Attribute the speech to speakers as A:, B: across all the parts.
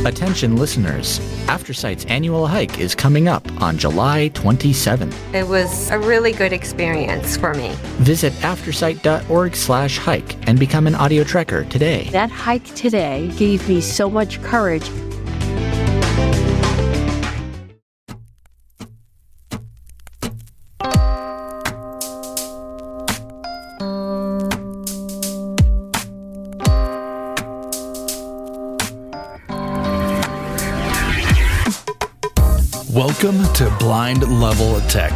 A: Attention listeners, AfterSight's annual hike is coming up on July 27th.
B: It was a really good experience for me.
A: Visit aftersight.org/hike and become an audio trekker today.
C: That hike today gave me so much courage.
D: Welcome to Blind Level Tech.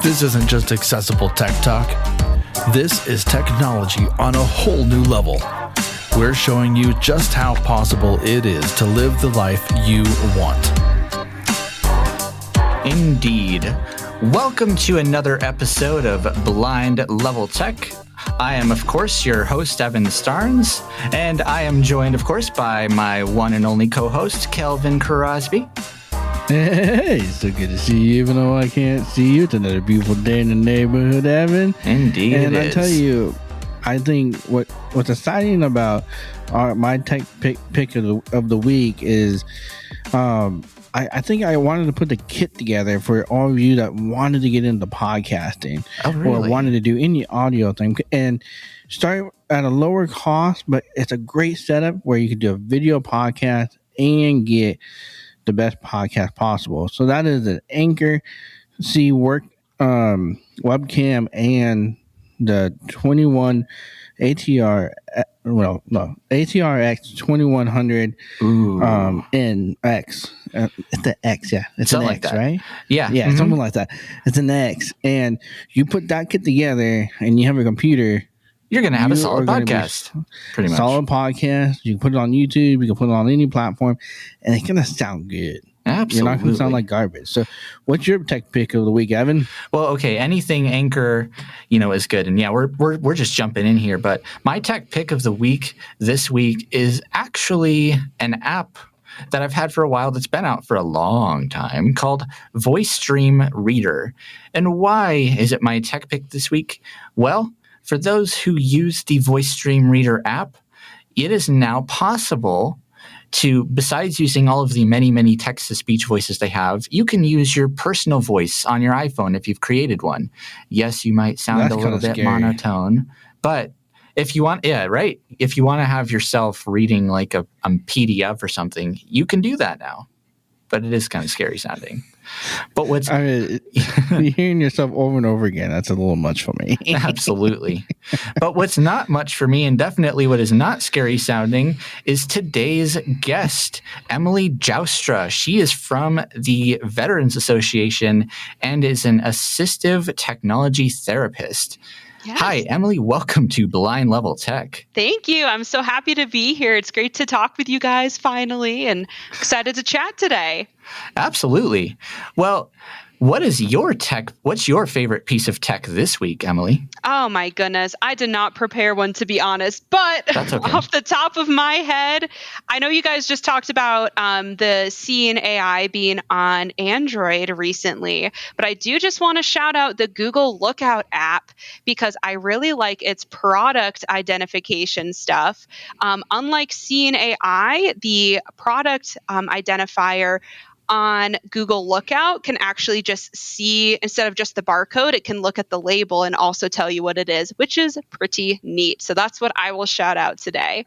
D: This isn't just accessible tech talk. This is technology on a whole new level. We're showing you just how possible it is to live the life you want.
A: Indeed. Welcome to another episode of Blind Level Tech. I am, of course, your host, Evan Starnes, and I am joined, of course, by my one and only co-host, Kelvin Crosby.
E: Hey, so good to see you, even though I can't see you. It's another beautiful day in the neighborhood, Evan.
A: Indeed,
E: and
A: it
E: I
A: is.
E: tell you, I think what's exciting about my tech pick of the week is, I think I wanted to put the kit together for all of you that wanted to get into podcasting or wanted to do any audio thing and start at a lower cost, but it's a great setup where you can do a video podcast and get the best podcast possible. So that is an Anchor C work webcam and the 21 ATRX 2100 NX. It's the X, yeah. It's
A: something
E: an
A: like
E: X,
A: that.
E: right?
A: Yeah.
E: Yeah, something like that. It's an X. And you put that kit together and you have a computer,
A: You're going to have a solid podcast, pretty much.
E: Solid podcast. You can put it on YouTube. You can put it on any platform, and it's going to sound good.
A: Absolutely.
E: You're not going to sound like garbage. So what's your tech pick of the week, Evan?
A: Well, okay, anything Anchor, is good. And yeah, we're just jumping in here. But my tech pick of the week this week is actually an app that I've had for a while that's been out for a long time called VoiceStream Reader. And why is it my tech pick this week? Well, for those who use the VoiceStream Reader app, it is now possible to, besides using all of the many, many text-to-speech voices they have, you can use your personal voice on your iPhone if you've created one. Yes, you might sound a little bit monotone, but if you want, if you want to have yourself reading like a PDF or something, you can do that now. But it is kind of scary sounding. But
E: hearing yourself over and over again, that's a little much for me.
A: Absolutely. But what's not much for me, and definitely what is not scary sounding, is today's guest, Emily Joustra. She is from the Veterans Association and is an assistive technology therapist.
F: Yes.
A: Hi, Emily. Welcome to Blind Level Tech.
F: Thank you. I'm so happy to be here. It's great to talk with you guys finally and excited to chat today.
A: Absolutely. Well, what's your favorite piece of tech this week, Emily?
F: Oh my goodness. I did not prepare one, to be honest, but
A: That's okay.
F: Off the top of my head, I know you guys just talked about the Seeing AI being on Android recently, but I do just want to shout out the Google Lookout app because I really like its product identification stuff. Unlike Seeing AI, the product identifier on Google Lookout can actually just see, instead of just the barcode, it can look at the label and also tell you what it is, which is pretty neat. So that's what I will shout out today.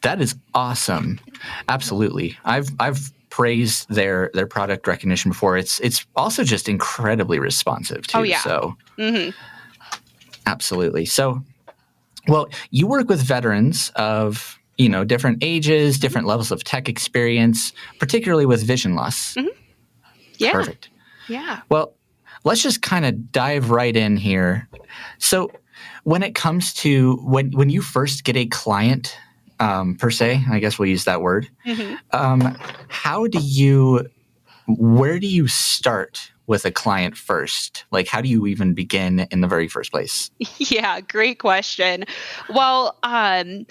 A: That is awesome. Absolutely. I've praised their product recognition before. It's also just incredibly responsive too.
F: Oh, yeah.
A: So absolutely. So, well, you work with veterans of different ages, different levels of tech experience, particularly with vision loss.
F: Mm-hmm. Yeah.
A: Perfect.
F: Yeah.
A: Well, let's just kind of dive right in here. So when it comes to when you first get a client, per se, I guess we'll use that word, where do you start with a client first? Like, how do you even begin in the very first place?
F: Yeah, great question. Well, I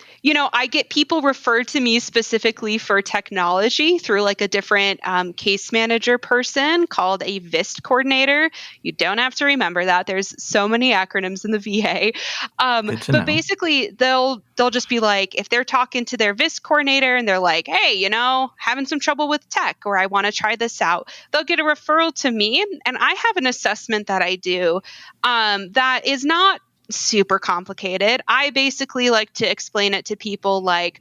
F: get people referred to me specifically for technology through like a different case manager person called a VIST coordinator. You don't have to remember that. There's so many acronyms in the VA.
A: Good to
F: But
A: know.
F: basically, they'll just be like, if they're talking to their VIST coordinator and they're like, hey, having some trouble with tech, or I want to try this out, they'll get a referral to me, and I have an assessment that I do that is not super complicated. I basically like to explain it to people like,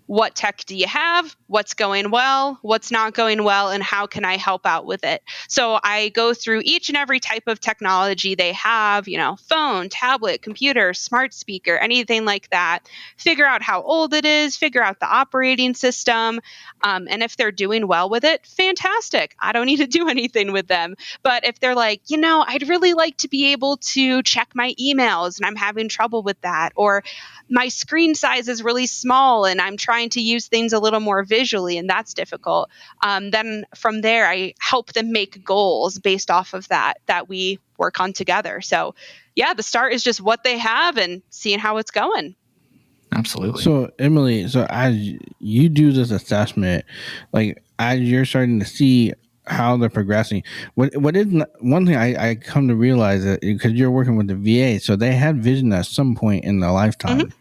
F: what tech do you have? What's going well? What's not going well? And how can I help out with it? So I go through each and every type of technology they have, phone, tablet, computer, smart speaker, anything like that. Figure out how old it is, figure out the operating system. And if they're doing well with it, fantastic. I don't need to do anything with them. But if they're like, I'd really like to be able to check my emails and I'm having trouble with that, or my screen size is really small and I'm trying to use things a little more visually and that's difficult. Then from there, I help them make goals based off of that we work on together. So yeah, the start is just what they have and seeing how it's going.
A: Absolutely.
E: So Emily, so as you do this assessment, like as you're starting to see how they're progressing, what is one thing I come to realize that because you're working with the VA, so they had vision at some point in their lifetime.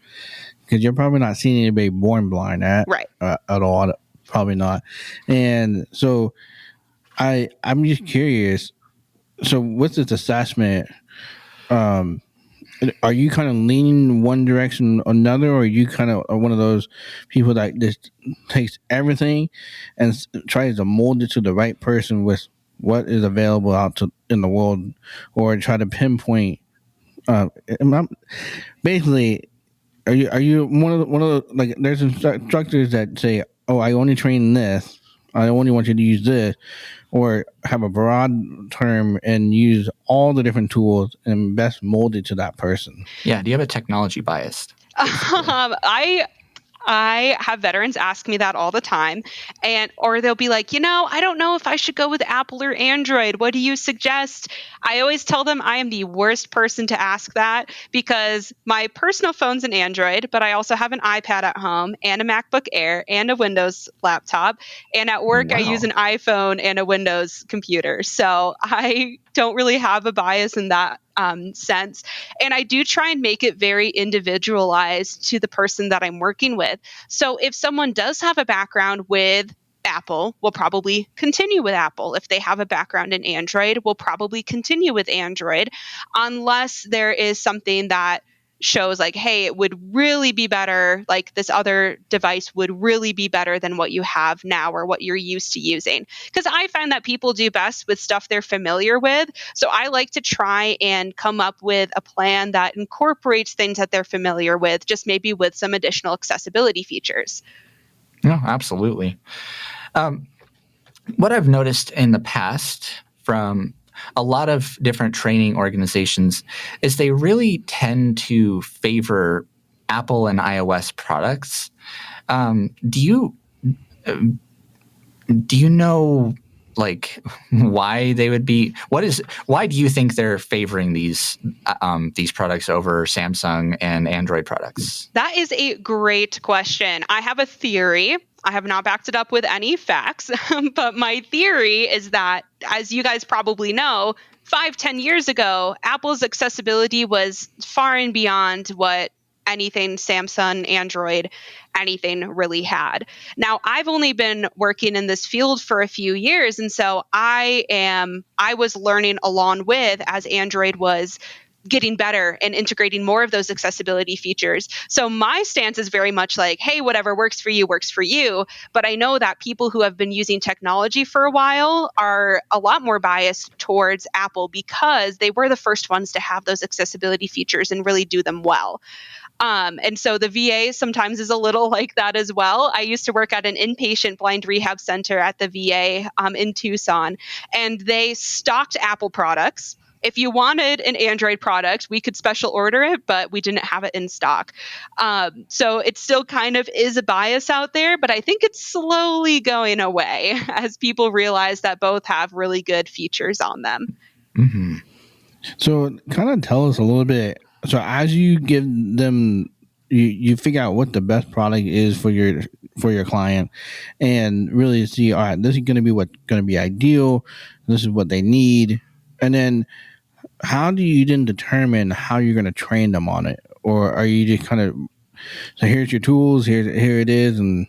E: Because you're probably not seeing anybody born blind at all, probably not. And so I'm just curious. So with this assessment, are you kind of leaning one direction or another, or are you kind of one of those people that just takes everything and tries to mold it to the right person with what is available in the world, or try to pinpoint? Basically, are you one of the like? There's instructors that say, "Oh, I only train this. I only want you to use this," or have a broad term and use all the different tools and best mold it to that person.
A: Yeah. Do you have a technology bias?
F: I have veterans ask me that all the time, or they'll be like, I don't know if I should go with Apple or Android. What do you suggest? I always tell them I am the worst person to ask that because my personal phone's an Android, but I also have an iPad at home and a MacBook Air and a Windows laptop. And at work, I use an iPhone and a Windows computer. So I don't really have a bias in that sense. And I do try and make it very individualized to the person that I'm working with. So if someone does have a background with Apple, we'll probably continue with Apple. If they have a background in Android, we'll probably continue with Android, unless there is something that shows like, hey, it would really be better, like this other device would really be better than what you have now or what you're used to using. Because I find that people do best with stuff they're familiar with. So I like to try and come up with a plan that incorporates things that they're familiar with, just maybe with some additional accessibility features.
A: No, absolutely. What I've noticed in the past from a lot of different training organizations is they really tend to favor Apple and iOS products. Do you know like why they would be? Why do you think they're favoring these products over Samsung and Android products?
F: That is a great question. I have a theory. I have not backed it up with any facts, but my theory is that, as you guys probably know, 5-10 years ago, Apple's accessibility was far and beyond what anything Samsung, Android, anything really had. Now, I've only been working in this field for a few years, and so I was learning along with as Android was getting better and integrating more of those accessibility features. So my stance is very much like, hey, whatever works for you works for you. But I know that people who have been using technology for a while are a lot more biased towards Apple because they were the first ones to have those accessibility features and really do them well. And so the VA sometimes is a little like that as well. I used to work at an inpatient blind rehab center at the VA in Tucson, and they stocked Apple products. if you wanted an Android product, we could special order it, but we didn't have it in stock. So it still kind of is a bias out there, but I think it's slowly going away as people realize that both have really good features on them.
A: Mm-hmm.
E: So kind of tell us a little bit. So as you give them, you figure out what the best product is for your client, and really see, all right, this is going to be what's going to be ideal. This is what they need, and then how do you then determine how you're going to train them on it, or are you just kind of, so here's your tools, here it is, and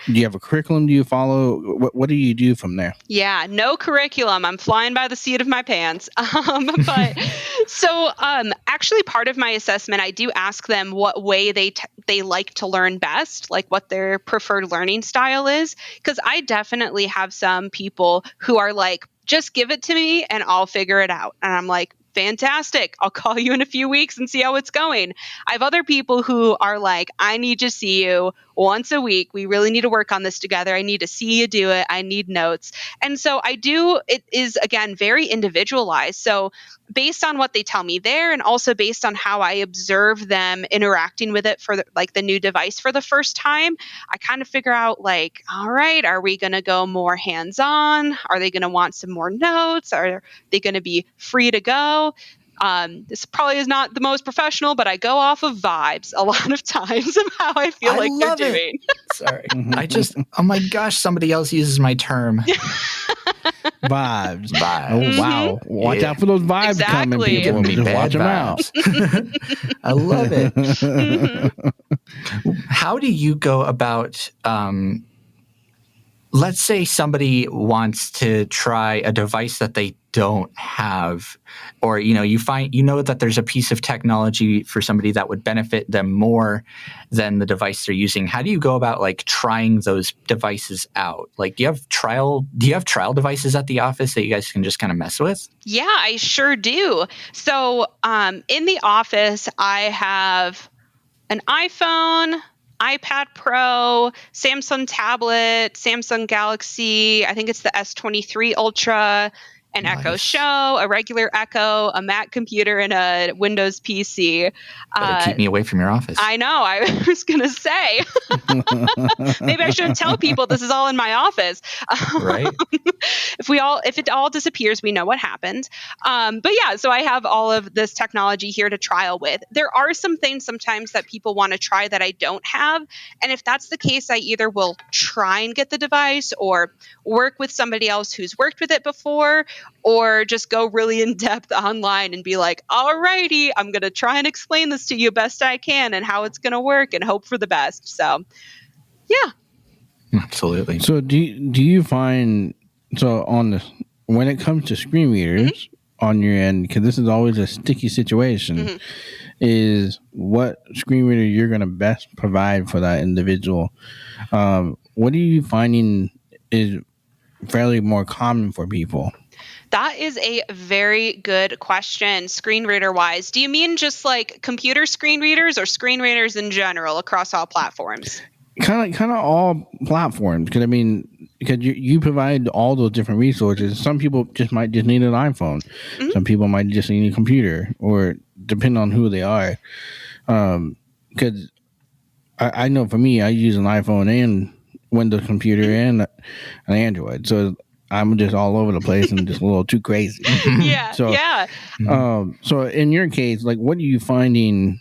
E: do you have a curriculum? Do you follow? What do you do from there?
F: Yeah, no curriculum. I'm flying by the seat of my pants. Actually, part of my assessment, I do ask them what way they like to learn best, like what their preferred learning style is. Because I definitely have some people who are like, just give it to me and I'll figure it out. And I'm like, fantastic. I'll call you in a few weeks and see how it's going. I have other people who are like, I need to see you once a week. We really need to work on this together. I need to see you do it. I need notes. And so it is, again, very individualized. So based on what they tell me there, and also based on how I observe them interacting with it for the new device for the first time, I kind of figure out like, all right, are we going to go more hands-on? Are they going to want some more notes? Are they going to be free to go? This probably is not the most professional, but I go off of vibes a lot of times of how I feel like they're doing.
A: Sorry. Oh my gosh, somebody else uses my term.
E: Vibes.
A: Vibes.
E: Oh, wow. Watch out for those vibes coming,
F: Exactly.
E: people.
A: Giving me
E: Just
A: bad
E: watch them out.
A: vibes. I love it. How do you go about, let's say somebody wants to try a device that they don't have, or you know that there's a piece of technology for somebody that would benefit them more than the device they're using. How do you go about like trying those devices out? Like, do you have trial devices at the office that you guys can just kind of mess with?
F: Yeah, I sure do. So in the office, I have an iPhone, iPad Pro, Samsung tablet, Samsung Galaxy, I think it's the S23 Ultra, an Echo
A: Nice.
F: Show, a regular Echo, a Mac computer, and a Windows PC.
A: Better keep me away from your office.
F: I know. I was going to say, maybe I shouldn't tell people this is all in my office.
A: Right?
F: If it all disappears, we know what happened. But yeah, so I have all of this technology here to trial with. There are some things sometimes that people want to try that I don't have. And if that's the case, I either will try and get the device or work with somebody else who's worked with it before, or just go really in depth online and be like, all righty, I'm going to try and explain this to you best I can and how it's going to work and hope for the best. So, yeah.
A: Absolutely.
E: So do you find, so when it comes to screen readers on your end, because this is always a sticky situation, is what screen reader you're going to best provide for that individual. What are you finding is fairly more common for people?
F: That is a very good question, screen reader wise. Do you mean just like computer screen readers or screen readers in general across all platforms?
E: Kind of all platforms, because I mean, because you provide all those different resources. Some people might just need an iPhone. Some people might just need a computer, or depending on who they are. Because I know for me, I use an iPhone and Windows computer and an Android, so I'm just all over the place and just a little too crazy.
F: Yeah.
E: So in your case, like, what are you finding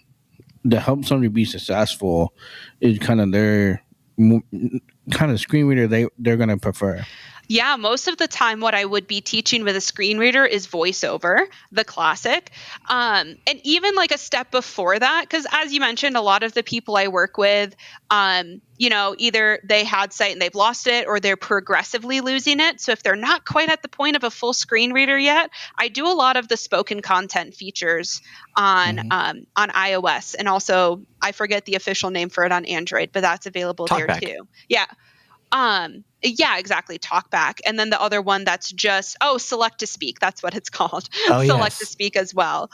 E: to help somebody be successful is kind of their kind of screen reader they're going to prefer?
F: Yeah, most of the time what I would be teaching with a screen reader is VoiceOver, the classic. And even like a step before that, because as you mentioned, a lot of the people I work with, either they had sight and they've lost it, or they're progressively losing it. So if they're not quite at the point of a full screen reader yet, I do a lot of the spoken content features on iOS. And also, I forget the official name for it on Android, but that's available
A: Talkback.
F: there too. Yeah. Yeah, exactly. Talkback. And then the other one that's just, Select to Speak. That's what it's called.
A: Oh,
F: Select
A: yes.
F: to Speak as well.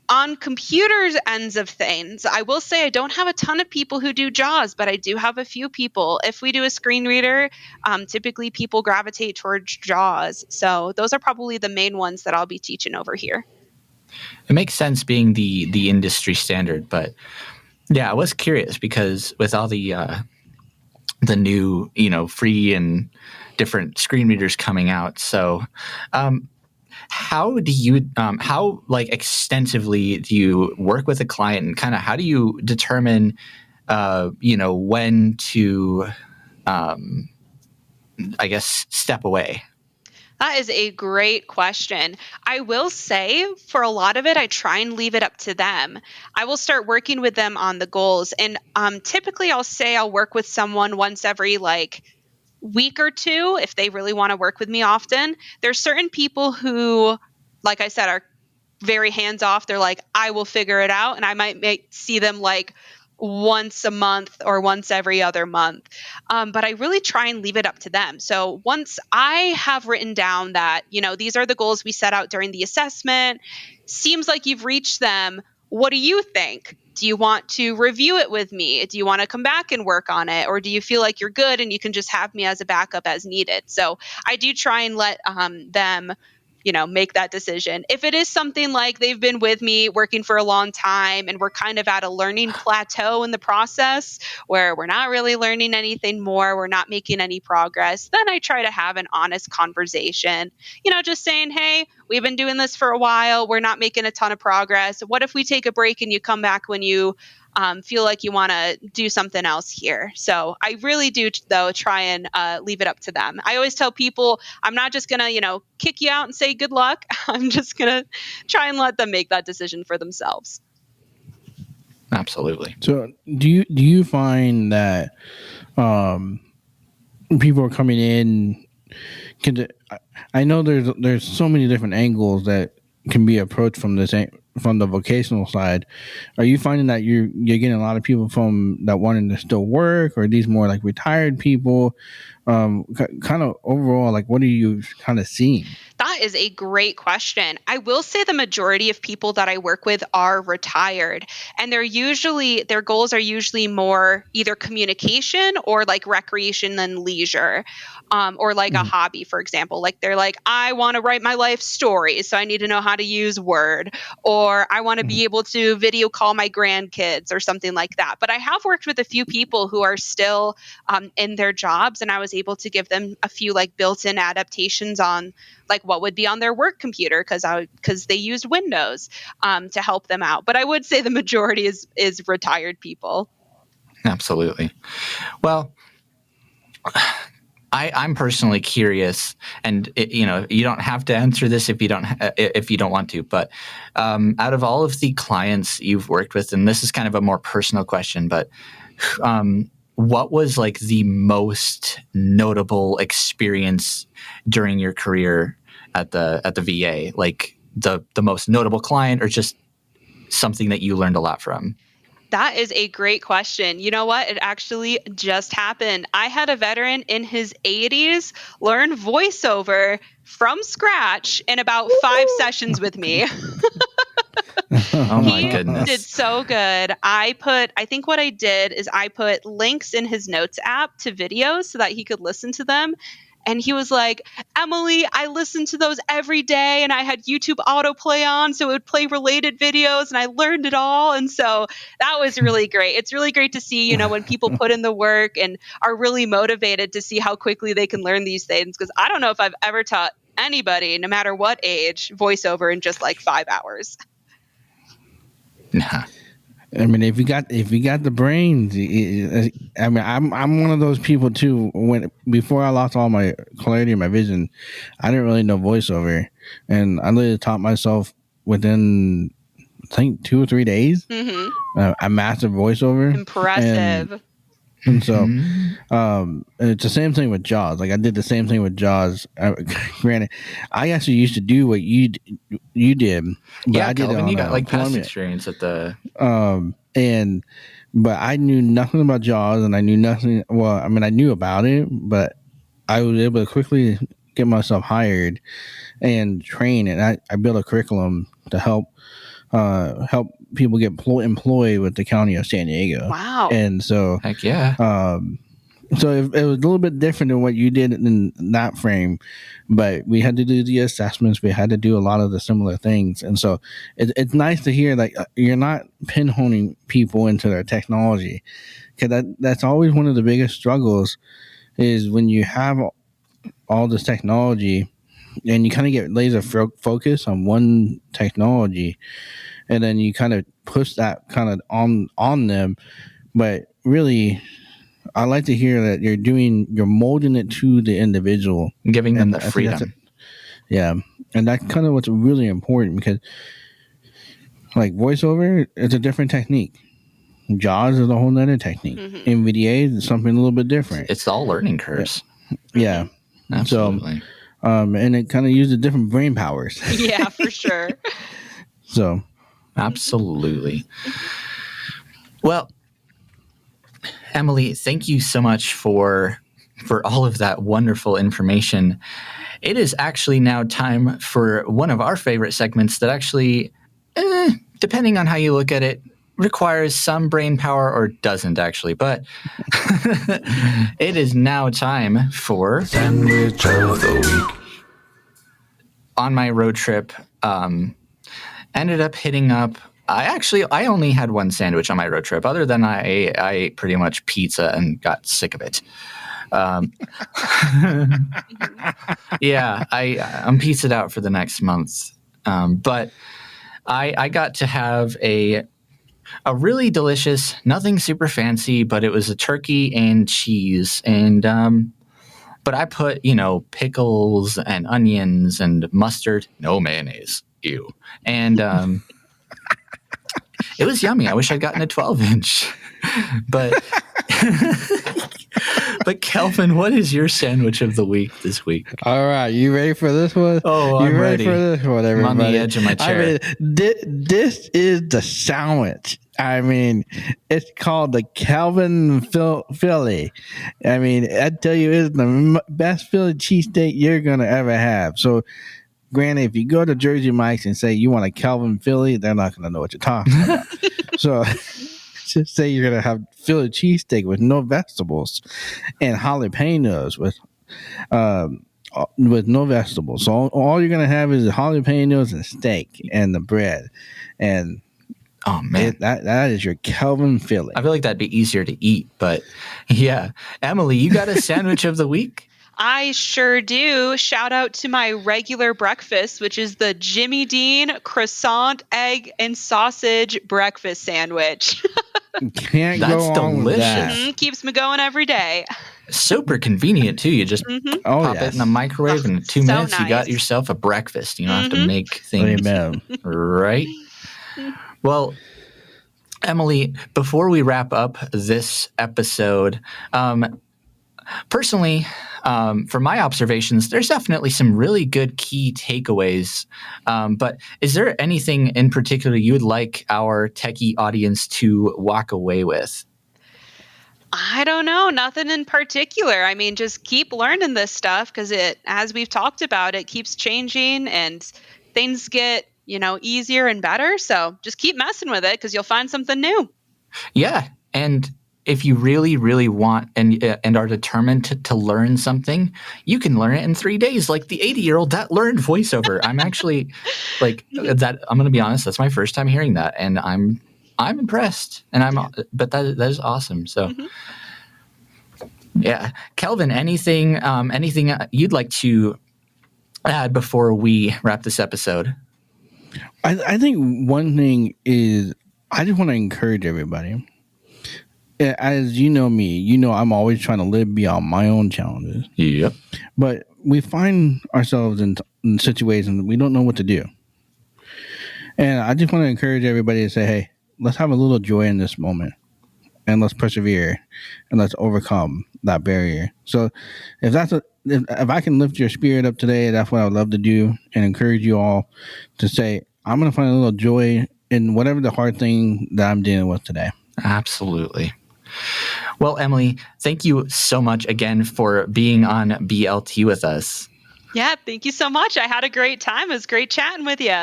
F: On computers' ends of things, I will say I don't have a ton of people who do JAWS, but I do have a few people. If we do a screen reader, typically people gravitate towards JAWS. So those are probably the main ones that I'll be teaching over here.
A: It makes sense being the industry standard, but yeah, I was curious because with all the new, free and different screen readers coming out. So, how do you, how like extensively do you work with a client, and kind of how do you determine, when to, I guess, step away?
F: That is a great question. I will say for a lot of it, I try and leave it up to them. I will start working with them on the goals. And typically I'll say I'll work with someone once every week or two if they really want to work with me often. There's certain people who, like I said, are very hands off. They're like, I will figure it out. And I might see them once a month or once every other month. But I really try and leave it up to them. So once I have written down that, these are the goals we set out during the assessment, seems like you've reached them. What do you think? Do you want to review it with me? Do you want to come back and work on it? Or do you feel like you're good and you can just have me as a backup as needed? So I do try and let them make that decision. If it is something like they've been with me working for a long time and we're kind of at a learning plateau in the process where we're not really learning anything more, we're not making any progress, then I try to have an honest conversation, just saying, hey, we've been doing this for a while. We're not making a ton of progress. What if we take a break and you come back when you feel like you want to do something else here? So I really do, though, try and leave it up to them. I always tell people I'm not just going to, kick you out and say good luck. I'm just going to try and let them make that decision for themselves.
E: Absolutely. So do you find that people are coming in? I know there's so many different angles that can be approached from the vocational side. Are you finding that you're getting a lot of people from that wanting to still work, or are these more like retired people? Kind of overall, what are you kind of seeing?
F: That is a great question. I will say the majority of people that I work with are retired, and their goals are usually more either communication or recreation and leisure, or a hobby, for example. They're like, I want to write my life story, so I need to know how to use Word, or I want to be able to video call my grandkids or something like that. But I have worked with a few people who are still in their jobs, and I was able to give them a few built-in adaptations on what would be on their work computer because they used Windows to help them out. But I would say the majority is retired people.
A: Absolutely. Well, I'm personally curious, and you don't have to answer this if you don't want to. But out of all of the clients you've worked with, and this is kind of a more personal question, but what was the most notable experience during your career at the VA? The most notable client, or just something that you learned a lot from?
F: That is a great question. You know what? It actually just happened. I had a veteran in his 80s learn VoiceOver from scratch in about 5 sessions with me.
A: Oh my goodness.
F: He did so good. I think what I did is I put links in his notes app to videos so that he could listen to them. And he was like, Emily, I listen to those every day, and I had YouTube autoplay on, so it would play related videos, and I learned it all. And so that was really great. It's really great to see, when people put in the work and are really motivated to see how quickly they can learn these things. Because I don't know if I've ever taught anybody, no matter what age, VoiceOver in just 5 hours.
A: Nah.
E: I mean, if you got the brains, I mean, I'm one of those people too. Before I lost all my clarity and my vision, I didn't really know VoiceOver, and I literally taught myself within, I think, 2 or 3 days.
F: Mm-hmm.
E: I mastered VoiceOver.
F: Impressive.
E: And so, it's the same thing with JAWS. I did the same thing with JAWS. Granted, I actually used to do what you did. But
A: yeah,
E: I did
A: Kelvin,
E: it on
A: you got past
E: deployment.
A: experience at the.
E: But I knew nothing about JAWS, and I knew nothing. Well, I mean, I knew about it, but I was able to quickly get myself hired and train. And I built a curriculum to help help people get employed with the county of San Diego.
F: Wow.
E: And so,
A: Heck yeah.
E: so it was a little bit different than what you did in that frame, but we had to do the assessments. We had to do a lot of the similar things. And so it's nice to hear that you're not pinhoning people into their technology, because that's always one of the biggest struggles is when you have all this technology and you kind of get laser focus on one technology, and then you kind of push that kind of on them. But really, I like to hear that you're molding it to the individual,
A: Giving them the freedom.
E: Yeah. And that's kind of what's really important, because like VoiceOver is a different technique. JAWS is a whole nother technique. NVDA is something a little bit different.
A: It's all learning curves.
E: Yeah.
A: Absolutely.
E: So, and it kind of uses different brain powers.
F: Yeah, for sure.
E: So,
A: absolutely. Well, Emily, thank you so much for all of that wonderful information. It is actually now time for one of our favorite segments that actually, depending on how you look at it, requires some brain power or doesn't actually. But it is now time for
D: Sandwich of the week.
A: On my road trip, ended up hitting up. I only had one sandwich on my road trip. Other than I ate pretty much pizza and got sick of it. Yeah, I'm pizzaed out for the next month. But I got to have a really delicious, nothing super fancy, but it was a turkey and cheese. And but I put, pickles and onions and mustard, no mayonnaise. Ew. And it was yummy. I wish I'd gotten a 12-inch. But but Kelvin, what is your sandwich of the week this week?
E: all right, you ready for this one?
A: Oh,
E: you
A: I'm ready
E: for this one, everybody?
A: I'm on the edge of my chair.
E: I mean, this is the sandwich. I mean, it's called the Kelvin Philly. I mean, I tell you, it's the best Philly cheesesteak you're gonna ever have. So, granted, if you go to Jersey Mike's and say you want a Kelvin Philly, they're not gonna know what you're talking about. So, just say you're gonna have Philly cheesesteak with no vegetables and jalapenos with no vegetables. So all you're gonna have is jalapenos and steak and the bread, and
A: oh man,
E: that is your Kelvin Philly.
A: I feel like that'd be easier to eat, but yeah. Emily, you got a sandwich of the week?
F: I sure do. Shout out to my regular breakfast, which is the Jimmy Dean croissant, egg, and sausage breakfast sandwich.
E: Can't
A: That's
E: go on with that.
F: Keeps me going every day.
A: Super convenient too. You just pop it in the microwave, and in 2 minutes you got yourself a breakfast. You don't have to make things.
E: Amen.
A: Right? Well, Emily, before we wrap up this episode, personally, from my observations, there's definitely some really good key takeaways. But is there anything in particular you would like our techie audience to walk away with?
F: I don't know. Nothing in particular. I mean, just keep learning this stuff because as we've talked about, it keeps changing and things get, easier and better. So just keep messing with it because you'll find something new.
A: Yeah. And if you really, really want and are determined to learn something, you can learn it in 3 days, like the 80-year-old that learned VoiceOver. I'm actually like that. I'm going to be honest. That's my first time hearing that, and I'm impressed. But that is awesome. So, yeah, Kelvin, anything you'd like to add before we wrap this episode?
E: I think one thing is I just want to encourage everybody. As you know me, I'm always trying to live beyond my own challenges.
A: Yep.
E: But we find ourselves in situations we don't know what to do. And I just want to encourage everybody to say, hey, let's have a little joy in this moment. And let's persevere. And let's overcome that barrier. So if I can lift your spirit up today, that's what I would love to do. And encourage you all to say, I'm going to find a little joy in whatever the hard thing that I'm dealing with today.
A: Absolutely. Well, Emily, thank you so much again for being on BLT with us.
F: Yeah, thank you so much. I had a great time. It was great chatting with you.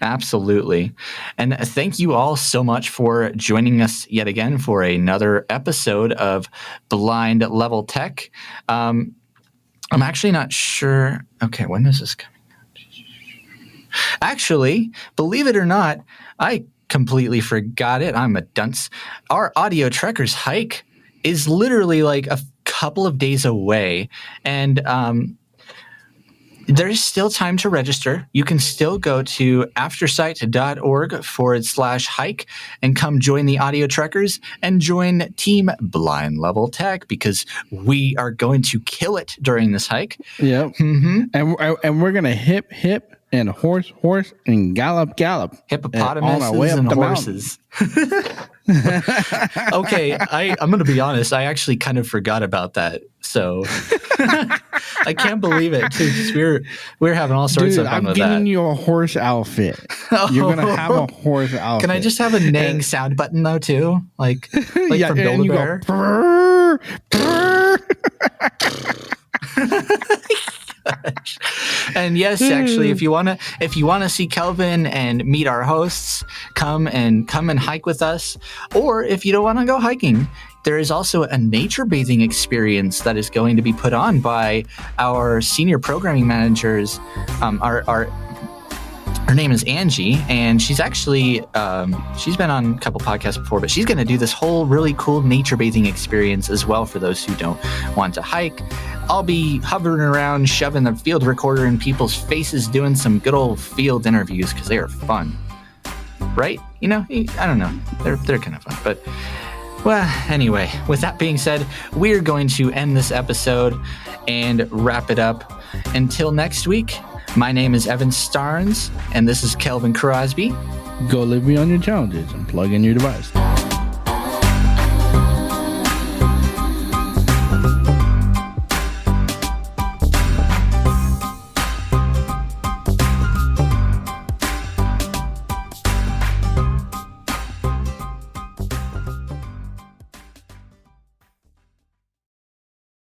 A: Absolutely. And thank you all so much for joining us yet again for another episode of Blind Level Tech. I'm actually not sure. Okay, when is this coming out? Actually, believe it or not, I completely forgot it. I'm a dunce. Our Audio Trekkers hike is literally like a couple of days away. And there's still time to register. You can still go to aftersight.org/hike and come join the Audio Trekkers and join Team Blind Level Tech because we are going to kill it during this hike.
E: Yep. And we're going to hip and horse and gallop
A: Hippopotamuses
E: on our way up
A: and
E: the
A: horses. Okay, I'm going to be honest. I actually kind of forgot about that. So I can't believe it too. 'Cause we're having all sorts of fun with that.
E: I'm getting you a horse outfit. You're gonna have a horse outfit.
A: Can I just have a neighing sound button though too, like from Build-A-Bear?
E: Brr, brr.
A: And yes, actually, if you wanna see Kelvin and meet our hosts, come and hike with us. Or if you don't want to go hiking, there is also a nature bathing experience that is going to be put on by our senior programming managers. Her name is Angie, and she's actually she's been on a couple podcasts before, but she's going to do this whole really cool nature bathing experience as well for those who don't want to hike. I'll be hovering around, shoving the field recorder in people's faces, doing some good old field interviews because they are fun, right? You know, I don't know, they're kind of fun, but. Well, anyway, with that being said, we're going to end this episode and wrap it up. Until next week, my name is Evan Starnes, and this is Kelvin Crosby.
E: Go live beyond your challenges and plug in your device.